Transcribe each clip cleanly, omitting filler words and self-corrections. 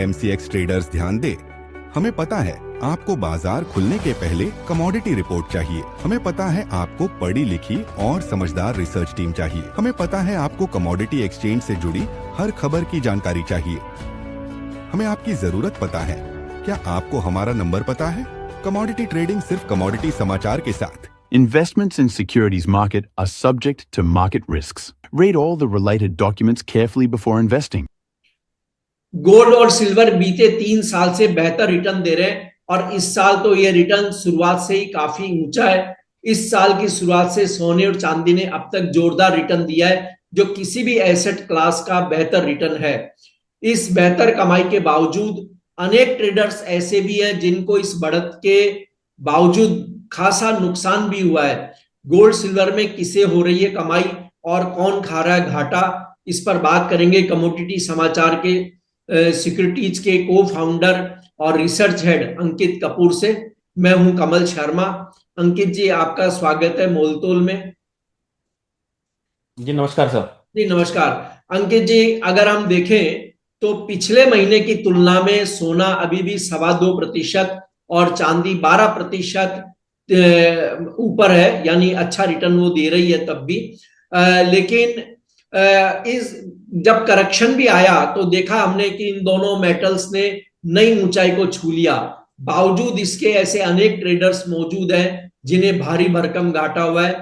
MCX traders ध्यान दे। हमें पता है आपको बाजार खुलने के पहले कमोडिटी रिपोर्ट चाहिए। हमें पता है आपको पढ़ी लिखी और समझदार रिसर्च टीम चाहिए। हमें पता है आपको कमोडिटी एक्सचेंज से जुड़ी हर खबर की जानकारी चाहिए। हमें आपकी जरूरत पता है। क्या आपको हमारा नंबर पता है? कमोडिटी ट्रेडिंग सिर्फ कमोडिटी समाचार के साथ। Investments in securities market are subject to market risks. Read all the related documents carefully before investing. Gold और सिल्वर बीते 3 साल से बेहतर रिटर्न दे रहे हैं और इस साल तो ये रिटर्न शुरुआत से ही काफी ऊंचा है। इस साल की शुरुआत से सोने और चांदी ने अब तक जोरदार रिटर्न दिया है, जो किसी भी एसेट क्लास का बेहतर रिटर्न है। इस बेहतर कमाई के बावजूद अनेक ट्रेडर्स ऐसे भी हैं जिनको इस बढ़त के बावजूद खासा नुकसान भी हुआ है। गोल्ड सिल्वर में किसे हो रही है कमाई और कौन खा रहा है घाटा, इस पर बात करेंगे कमोडिटी समाचार के सिक्योरिटीज के को फाउंडर और रिसर्च हेड अंकित कपूर से। मैं हूं कमल शर्मा। अंकित जी, आपका स्वागत है मोलतोल में। जी नमस्कार सर। जी नमस्कार। अंकित जी, अगर हम देखें तो पिछले महीने की तुलना में सोना अभी भी 2.25% और चांदी 12% ऊपर है, यानी अच्छा रिटर्न वो दे रही है तब भी। लेकिन इस जब करेक्शन भी आया तो देखा हमने कि इन दोनों मेटल्स ने नई ऊंचाई को छू लिया। बावजूद इसके ऐसे अनेक ट्रेडर्स मौजूद हैं जिन्हें भारी भरकम घाटा हुआ है।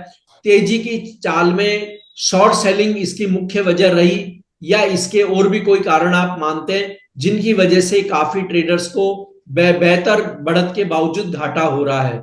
तेजी की चाल में शॉर्ट सेलिंग इसकी मुख्य वजह रही या इसके और भी कोई कारण आप मानते हैं जिनकी वजह से काफी ट्रेडर्स को बेहतर बढ़त के बावजूद घाटा हो रहा है?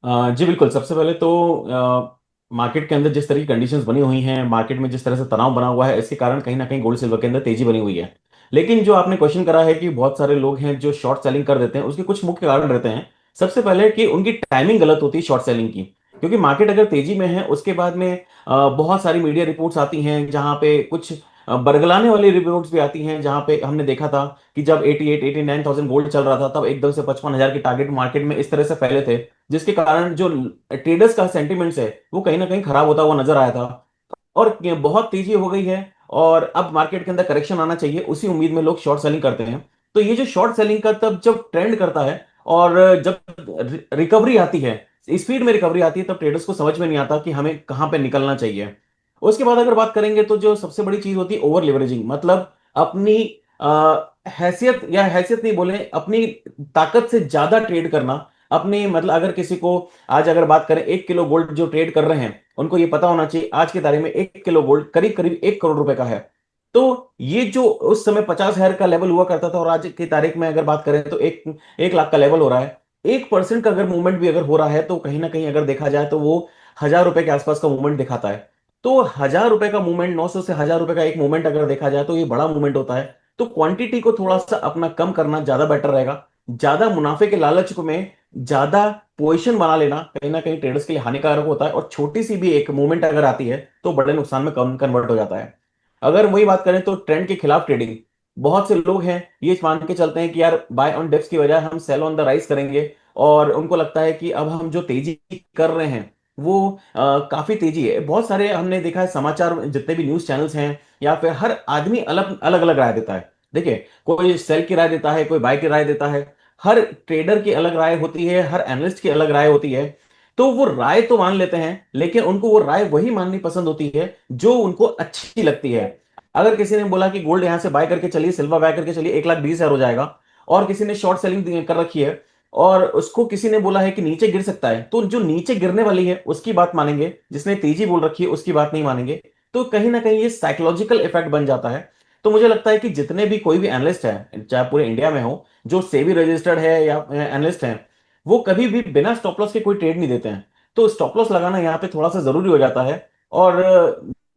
जी बिल्कुल। सबसे पहले तो मार्केट के अंदर जिस तरह की कंडीशंस बनी हुई हैं, मार्केट में जिस तरह से तनाव बना हुआ है, इसके कारण कहीं ना कहीं गोल्ड सिल्वर के अंदर तेजी बनी हुई है। लेकिन जो आपने क्वेश्चन करा है कि बहुत सारे लोग हैं जो शॉर्ट सेलिंग कर देते हैं, उसके कुछ मुख्य कारण रहते हैं। सबसे पहले कि उनकी टाइमिंग गलत होती है शॉर्ट सेलिंग की, क्योंकि मार्केट अगर तेजी में है उसके बाद में बहुत सारी मीडिया रिपोर्ट्स आती हैं जहां पे कुछ बरगलाने वाली रिपोर्ट्स भी आती हैं, जहां पे हमने देखा था कि जब 88-89,000 गोल्ड चल रहा था तब एकदम से 55,000 के टारगेट मार्केट में इस तरह से फैले थे, जिसके कारण जो ट्रेडर्स का सेंटिमेंट्स है वो कहीं ना कहीं खराब होता हुआ नजर आया था। और बहुत तेजी हो गई है और अब मार्केट के अंदर करेक्शन आना चाहिए, उसी उम्मीद में लोग शॉर्ट सेलिंग करते हैं। तो ये जो शॉर्ट सेलिंग का तब जब ट्रेंड करता है और जब रिकवरी आती है, स्पीड में रिकवरी आती है, तब ट्रेडर्स को समझ में नहीं आता कि हमें कहां पे निकलना चाहिए। उसके बाद अगर बात करेंगे तो जो सबसे बड़ी चीज होती है ओवर लिवरेजिंग, मतलब अपनी हैसियत या हैसियत नहीं बोले, अपनी ताकत से ज्यादा ट्रेड करना। अपनी मतलब अगर किसी को आज अगर बात करें 1 किलो गोल्ड जो ट्रेड कर रहे हैं, उनको ये पता होना चाहिए आज की तारीख में 1 किलो गोल्ड करीब करीब 1 करोड़ रुपए का है। तो ये जो उस समय 50,000 का लेवल हुआ करता था और आज की तारीख में अगर बात करें तो 1 लाख का लेवल हो रहा है। 1% का अगर मूवमेंट भी अगर हो रहा है तो कहीं ना कहीं अगर देखा जाए तो वो 1,000 रुपए के आसपास का मूवमेंट दिखाता है। तो 1,000 रुपए का मूवमेंट, 900 से 1,000 रुपए का एक मूवमेंट अगर देखा जाए तो ये बड़ा मूवमेंट होता है। तो क्वांटिटी को थोड़ा सा अपना कम करना ज्यादा बेटर रहेगा। ज्यादा मुनाफे के लालच में ज्यादा पोजीशन बना लेना कहीं ना कहीं ट्रेडर्स के लिए हानिकारक होता है, और छोटी सी भी एक मूवमेंट अगर आती है तो बड़े नुकसान में कम कन्वर्ट हो जाता है। अगर वही बात करें तो ट्रेंड के खिलाफ ट्रेडिंग, बहुत से लोग हैं ये मान के चलते हैं कि यार बाय ऑन डिप्स की बजाय हम सेल ऑन द राइज करेंगे, और उनको लगता है कि अब हम जो तेजी कर रहे हैं वो काफी तेजी है। बहुत सारे हमने देखा है समाचार जितने भी न्यूज चैनल्स हैं या फिर हर आदमी अलग अलग अलग राय देता है। देखिए, कोई सेल की राय देता है, कोई बाय की राय देता है, हर ट्रेडर की अलग राय होती है, हर एनालिस्ट की अलग राय होती है। तो वो राय तो मान लेते हैं लेकिन उनको वो राय वही माननी पसंद होती है जो उनको अच्छी लगती है। अगर किसी ने बोला कि गोल्ड यहां से बाय करके चलिए, सिल्वर बाय करके चलिए, 1,20,000 हो जाएगा, और किसी ने शॉर्ट सेलिंग कर रखी है और उसको किसी ने बोला है कि नीचे गिर सकता है, तो जो नीचे गिरने वाली है उसकी बात मानेंगे, जिसने तेजी बोल रखी है उसकी बात नहीं मानेंगे। तो कहीं ना कहीं ये साइकोलॉजिकल इफेक्ट बन जाता है। तो मुझे लगता है कि जितने भी कोई भी एनालिस्ट है, चाहे पूरे इंडिया में हो, जो सेबी रजिस्टर्ड है या एनालिस्ट हैं, वो कभी भी बिना स्टॉप लॉस के कोई ट्रेड नहीं देते हैं। तो स्टॉप लॉस लगाना यहाँ पे थोड़ा सा जरूरी हो जाता है। और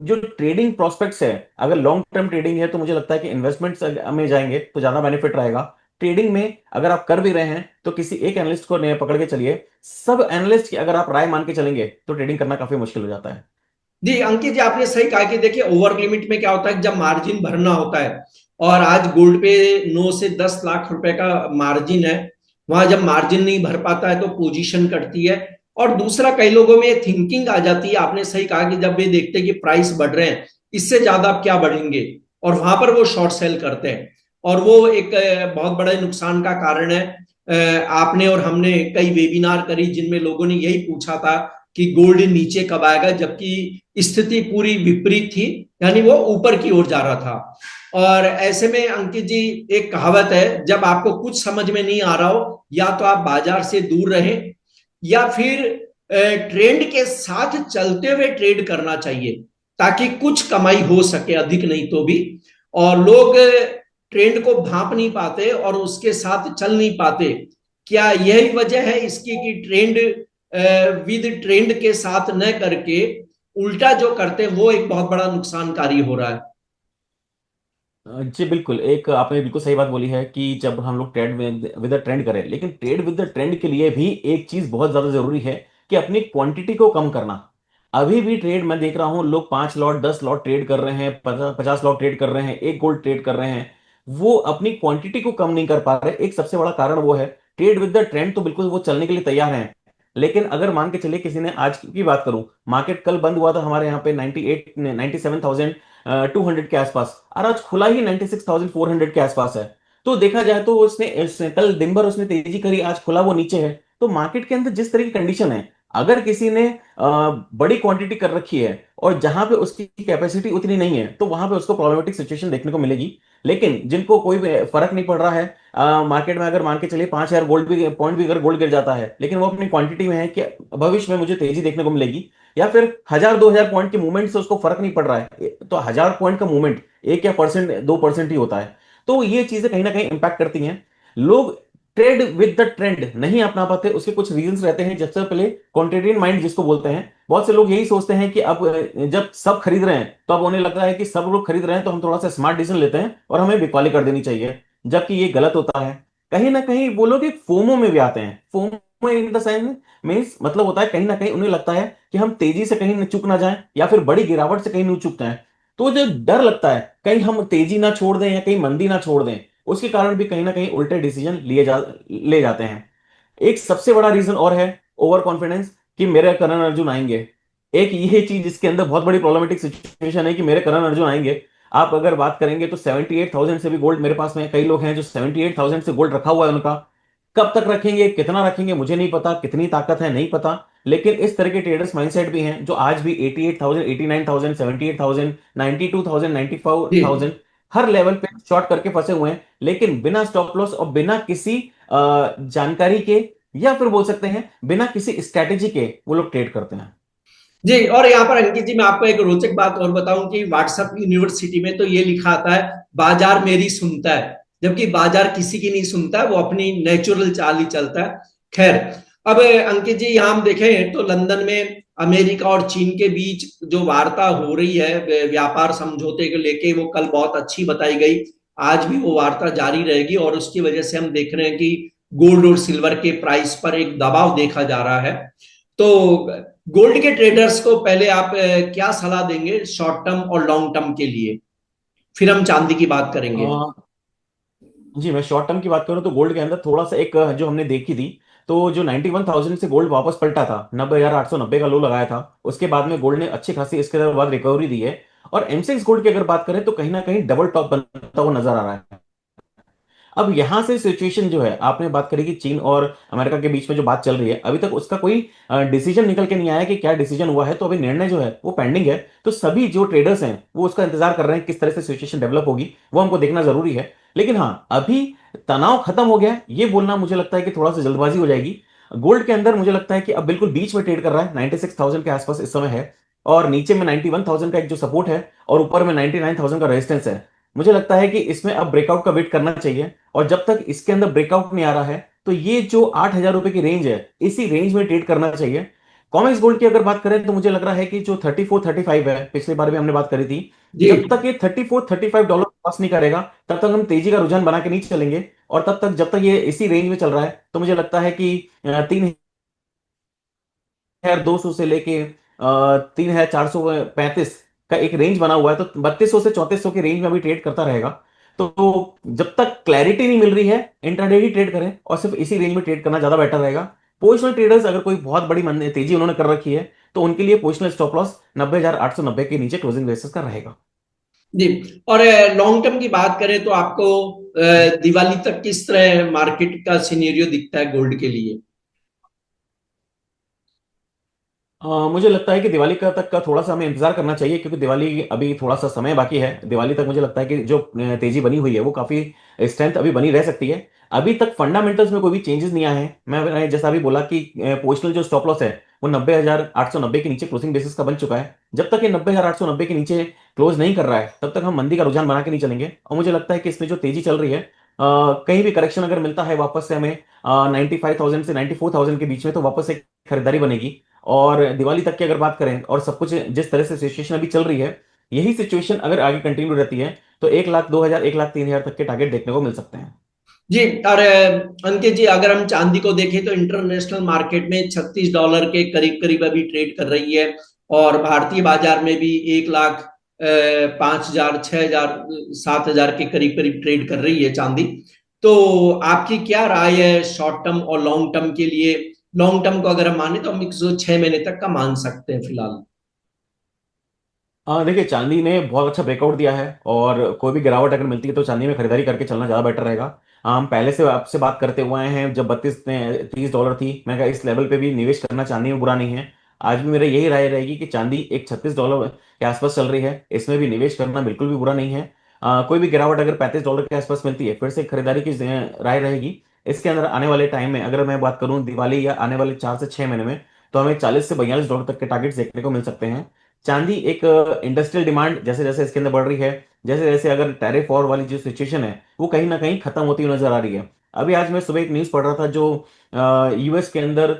जो ट्रेडिंग प्रोस्पेक्ट्स है, अगर लॉन्ग टर्म ट्रेडिंग है तो मुझे लगता है कि इन्वेस्टमेंट्स में जाएंगे तो ज्यादा बेनिफिट रहेगा। ट्रेडिंग में अगर आप कर भी रहे हैं तो किसी एक एनालिस्ट को नए पकड़ के चलिए, सब एनालिस्ट की अगर आप राय मान के चलेंगे तो ट्रेडिंग करना काफी मुश्किल हो जाता है। जी अंकित जी, आपने सही कहा कि देखिए ओवर लिमिट में क्या होता है, जब मार्जिन भरना होता है, और आज गोल्ड पे 9 से 10 लाख रुपए का मार्जिन है, वहां जब मार्जिन नहीं भर पाता है तो पोजीशन कटती है। और दूसरा, कई लोगों में थिंकिंग आ जाती है, आपने सही कहा कि जब वे देखते हैं कि प्राइस बढ़ रहे हैं, इससे ज्यादा आप क्या बढ़ेंगे, और वहां पर वो शॉर्ट सेल करते हैं, और वो एक बहुत बड़े नुकसान का कारण है। आपने और हमने कई वेबिनार करी जिनमें लोगों ने यही पूछा था कि गोल्ड नीचे कब आएगा, जबकि स्थिति पूरी विपरीत थी, यानी वो ऊपर की ओर जा रहा था। और ऐसे में अंकित जी, एक कहावत है, जब आपको कुछ समझ में नहीं आ रहा हो, या तो आप बाजार से दूर रहें, या फिर ट्रेंड के साथ चलते हुए ट्रेड करना चाहिए, ताकि कुछ कमाई हो सके, अधिक नहीं तो भी। और लोग ट्रेंड को भांप नहीं पाते और उसके साथ चल नहीं पाते। क्या यही वजह है इसकी कि ट्रेंड विद ट्रेंड के साथ न करके उल्टा जो करते हैं वो एक बहुत बड़ा नुकसानकारी हो रहा है? जी बिल्कुल, एक आपने बिल्कुल सही बात बोली है कि जब हम लोग ट्रेड विद द ट्रेंड करें, लेकिन ट्रेड विद द ट्रेंड के लिए भी एक चीज बहुत ज्यादा जरूरी है कि अपनी क्वांटिटी को कम करना। अभी भी ट्रेड मैं देख रहा हूं, लोग 5 लॉट 10 लॉट ट्रेड कर रहे हैं, 50 लॉट ट्रेड कर रहे हैं, एक गोल्ड ट्रेड कर रहे हैं। वो अपनी क्वांटिटी को कम नहीं कर पा रहे। एक सबसे बड़ा कारण वो है, ट्रेड विद द ट्रेंड तो बिल्कुल वो चलने के लिए तैयार हैं, लेकिन अगर मान के चलिए किसी ने, आज की बात करूं, मार्केट कल बंद हुआ था हमारे यहाँ पे 97,200 के आसपास, और आज खुला ही 96,400 के आसपास है। तो देखा जाए तो कल दिन भर उसने तेजी करी, आज खुला वो नीचे है। तो मार्केट के अंदर जिस तरह की कंडीशन है, अगर किसी ने बड़ी क्वांटिटी कर रखी है और जहां पे उसकी कैपेसिटी उतनी नहीं है, तो वहां पे उसको प्रॉब्लमेटिक सिचुएशन देखने को मिलेगी। लेकिन जिनको कोई भी फर्क नहीं पड़ रहा है, मार्केट में अगर मान के चलिए 5,000 गोल्ड भी पॉइंट भी अगर गोल्ड गिर जाता है, लेकिन वो अपनी क्वांटिटी में है कि भविष्य में मुझे तेजी देखने को मिलेगी, या फिर 1,000 2,000 पॉइंट की मूवमेंट से उसको फर्क नहीं पड़ रहा है, तो 1,000 पॉइंट का मूवमेंट 1 या 2% ही होता है। तो ये चीजें कहीं ना कहीं इंपैक्ट करती हैं। लोग ट्रेड विद द ट्रेंड नहीं अपना पाते, उसके कुछ रीजंस रहते हैं। सबसे पहले कॉन्ट्रेरियन माइंड जिसको बोलते हैं, बहुत से लोग यही सोचते हैं कि अब जब सब खरीद रहे हैं तो अब उन्हें लगता है कि सब लोग खरीद रहे हैं तो हम थोड़ा सा स्मार्ट डिसीजन लेते हैं और हमें बिकवाली कर देनी चाहिए, जबकि ये गलत होता है। कहीं ना कहीं वो लोग एक फोमो में भी आते हैं। FOMO in the sense means मतलब होता है, कहीं ना कहीं उन्हें लगता है कि हम तेजी से कहीं चुक ना जाएं या फिर बड़ी गिरावट से कहीं नहीं चुक जाएं। तो जो डर लगता है कहीं हम तेजी ना छोड़ दें या कहीं मंदी ना छोड़ दें, उसके कारण भी कहीं ना कहीं उल्टे डिसीजन ले जाते हैं। एक सबसे बड़ा रीजन और है ओवर कॉन्फिडेंस, कि मेरे करण अर्जुन आएंगे। एक ये चीज इसके अंदर बहुत बड़ी प्रॉब्लमेटिक सिचुएशन है कि मेरे करण अर्जुन आएंगे। आप अगर बात करेंगे तो 78,000 से भी गोल्ड मेरे पास में, कई लोग हैं जो 78,000 से गोल्ड रखा हुआ है उनका। कब तक रखेंगे, कितना रखेंगे, मुझे नहीं पता, कितनी ताकत है नहीं पता। लेकिन इस तरह के ट्रेडर्स माइंडसेट भी हैं जो आज भी 88,000 89,000 78,000 92,000 जी 94,000 हर लेवल पे शॉर्ट करके फंसे हुए हैं, लेकिन बिना स्टॉप लॉस और बिना किसी जानकारी के, या फिर बोल सकते हैं बिना किसी स्ट्रैटेजी के वो लोग ट्रेड करते हैं। जी। और यहाँ पर अंकित जी, मैं आपको एक रोचक बात और बताऊं कि व्हाट्सएप यूनिवर्सिटी में तो ये लिखा आता है, बाजार मेरी सुनता है, जबकि बाजार किसी की नहीं सुनता है, वो अपनी नेचुरल चाल ही चलता है। खैर, अब अंकित जी, यहाँ हम देखें तो लंदन में अमेरिका और चीन के बीच जो वार्ता हो रही है व्यापार समझौते को लेके, वो कल बहुत अच्छी बताई गई। आज भी वो वार्ता जारी रहेगी, और उसकी वजह से हम देख रहे हैं कि गोल्ड और सिल्वर के प्राइस पर एक दबाव देखा जा रहा है। तो गोल्ड के ट्रेडर्स को पहले आप क्या सलाह देंगे शॉर्ट टर्म और लॉन्ग टर्म के लिए? फिर हम चांदी की बात करेंगे। जी, मैं शॉर्ट टर्म की बात करूं तो गोल्ड के अंदर थोड़ा सा एक जो हमने देखी थी, तो जो 91,000 से गोल्ड वापस पलटा था, 90,890 का लो लगाया था, उसके बाद में गोल्ड ने अच्छी खासी इसके बाद रिकवरी दी है। और एमसीएक्स गोल्ड की अगर बात करें तो कहीं ना कहीं डबल टॉप बनता हुआ नजर आ रहा है। अब यहां से सिचुएशन जो है, आपने बात करी कि चीन और अमेरिका के बीच में जो बात चल रही है, अभी तक उसका कोई डिसीजन निकल के नहीं आया कि क्या डिसीजन हुआ है, तो अभी निर्णय जो है वो पेंडिंग है। तो सभी जो ट्रेडर्स हैं वो उसका इंतजार कर रहे हैं किस तरह से सिचुएशन डेवलप होगी, वो हमको देखना जरूरी है। लेकिन हाँ, अभी तनाव खत्म हो गया है ये बोलना मुझे लगता है कि थोड़ा सा जल्दबाजी हो जाएगी। गोल्ड के अंदर मुझे लगता है कि अब बिल्कुल बीच में ट्रेड कर रहा है, 96,000 के आसपास इस समय है, और नीचे में 91,000 का एक जो सपोर्ट है और ऊपर में 99,000 का रेजिस्टेंस है। मुझे लगता है कि इसमें अब ब्रेकआउट का वेट करना चाहिए, और जब तक इसके अंदर ब्रेकआउट नहीं आ रहा है तो ये जो 8,000 रुपए की रेंज है, इसी रेंज में ट्रेड करना चाहिए। कॉमेक्स गोल्ड की अगर बात करें तो मुझे लग रहा है कि जो 34 35 है, पिछली बार भी हमने बात करी थी, जी जब तक ये $34 35 क्रॉस नहीं करेगा तब तक हम तेजी का रुझान बना के नहीं चलेंगे। और तब तक जब तक ये इसी रेंज में चल रहा है तो मुझे लगता है कि 3,200 से लेके 3,435 का एक रेंज बना हुआ है, तो 3200 से 3400 की रेंज में अभी ट्रेड करता रहेगा। तो जब तक क्लैरिटी नहीं मिल रही है, इंट्राडे ही ट्रेड करें और सिर्फ इसी रेंज में ट्रेड करना ज्यादा बेटर रहेगा। पोजिशनल ट्रेडर्स अगर कोई बहुत बड़ी तेजी उन्होंने कर रखी है, तो उनके लिए पोजिशनल स्टॉप लॉस 90,890 के नीचे क्लोजिंग बेसिस का रहेगा। जी। और लॉन्ग टर्म की बात करें तो आपको दिवाली तक किस तरह मार्केट का सिनेरियो दिखता है गोल्ड के लिए? मुझे लगता है कि दिवाली का तक का थोड़ा सा हमें इंतजार करना चाहिए, क्योंकि दिवाली अभी थोड़ा सा समय बाकी है। दिवाली तक मुझे लगता है कि जो तेजी बनी हुई है वो काफी स्ट्रेंथ अभी बनी रह सकती है। अभी तक फंडामेंटल्स में कोई भी चेंजेस नहीं आए हैं। मैंने जैसा अभी बोला कि पोजिशनल जो स्टॉप लॉस है वो 90,890 के नीचे क्लोजिंग बेसिस का बन चुका है। जब तक ये 90,890 के नीचे क्लोज नहीं कर रहा है तब तक हम मंदी का रुझान बना के नहीं चलेंगे। और मुझे लगता है कि इसमें जो तेजी चल रही है, कहीं भी करेक्शन अगर मिलता है वापस से हमें 95,000 से 94,000 के बीच में, तो वापस से खरीदारी बनेगी। और दिवाली तक की अगर बात करें और सब कुछ जिस तरह से सिचुएशन अभी चल रही है, यही सिचुएशन अगर आगे कंटिन्यू रहती है तो 1,02,000 1,03,000 तक के टारगेट देखने को मिल सकते हैं। जी। और अंकित जी, अगर हम चांदी को देखें तो इंटरनेशनल मार्केट में $36 के करीब करीब अभी ट्रेड कर रही है, और भारतीय बाजार में भी 1,05,000 6,000 7,000 के करीब करीब ट्रेड कर रही है चांदी। तो आपकी क्या राय है शॉर्ट टर्म और लॉन्ग टर्म के लिए? लॉन्ग टर्म को अगर हम माने तो हम 106 महीने तक का मान सकते हैं फिलहाल। देखिए, चांदी ने बहुत अच्छा ब्रेकआउट दिया है, और कोई भी गिरावट अगर मिलती है तो चांदी में खरीदारी करके चलना ज़्यादा बेटर रहेगा। हम पहले से आपसे बात करते हुए आए हैं, जब 32-30 डॉलर थी, मैं कहा इस लेवल पे भी निवेश करना चांदी में बुरा नहीं है। आज भी मेरा यही राय रहेगी कि चांदी एक $36 के आसपास चल रही है, इसमें भी निवेश करना बिल्कुल भी बुरा नहीं है। कोई भी गिरावट अगर $35 के आसपास मिलती है, फिर से खरीदारी की राय रहेगी। इसके अंदर आने वाले टाइम में अगर मैं बात करूं दिवाली या आने वाले 4 से 6 महीने में, तो हमें 40 से $42 तक के टारगेट्स देखने को मिल सकते हैं। चांदी एक इंडस्ट्रियल डिमांड जैसे जैसे इसके अंदर बढ़ रही है, जैसे जैसे अगर टैरिफ वॉर वाली जो सिचुएशन है वो कहीं ना कहीं खत्म होती हुई नजर आ रही है। अभी आज मैं सुबह एक न्यूज़ पढ़ रहा था, जो यूएस के अंदर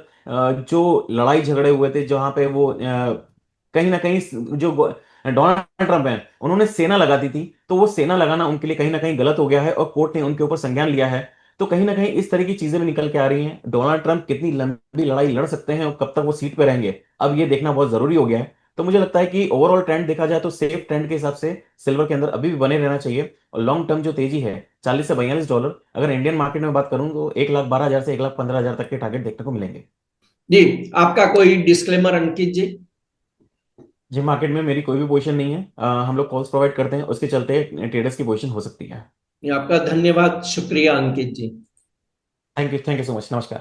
जो लड़ाई झगड़े हुए थे, जहां पे वो कहीं ना कहीं जो डोनाल्ड ट्रंप है उन्होंने सेना लगा दी थी, तो वो सेना लगाना उनके लिए कहीं ना कहीं गलत हो गया है, और कोर्ट ने उनके ऊपर संज्ञान लिया है। तो कहीं ना कहीं इस तरह की चीजें भी निकल के आ रही हैं। डोनाल्ड ट्रंप कितनी लंबी लड़ाई लड़ सकते हैं और कब तक वो सीट पे रहेंगे, अब ये देखना बहुत जरूरी हो गया है। तो मुझे लगता है कि ओवरऑल ट्रेंड देखा जाए तो सेफ ट्रेंड के हिसाब से सिल्वर के अंदर अभी भी बने रहना चाहिए। और लॉन्ग टर्म जो तेजी है 40 से $42, अगर इंडियन मार्केट में बात करूं तो 1,12,000 से 1,15,000 तक के टारगेट देखने को मिलेंगे। जी। आपका कोई डिस्क्लेमर अंकित जी? जी, मार्केट में मेरी कोई भी पोजीशन नहीं है। हम लोग कॉल्स प्रोवाइड करते हैं, उसके चलते ट्रेडर्स की पोजीशन हो सकती है। आपका धन्यवाद, शुक्रिया अंकित जी। थैंक यू सो मच, नमस्कार।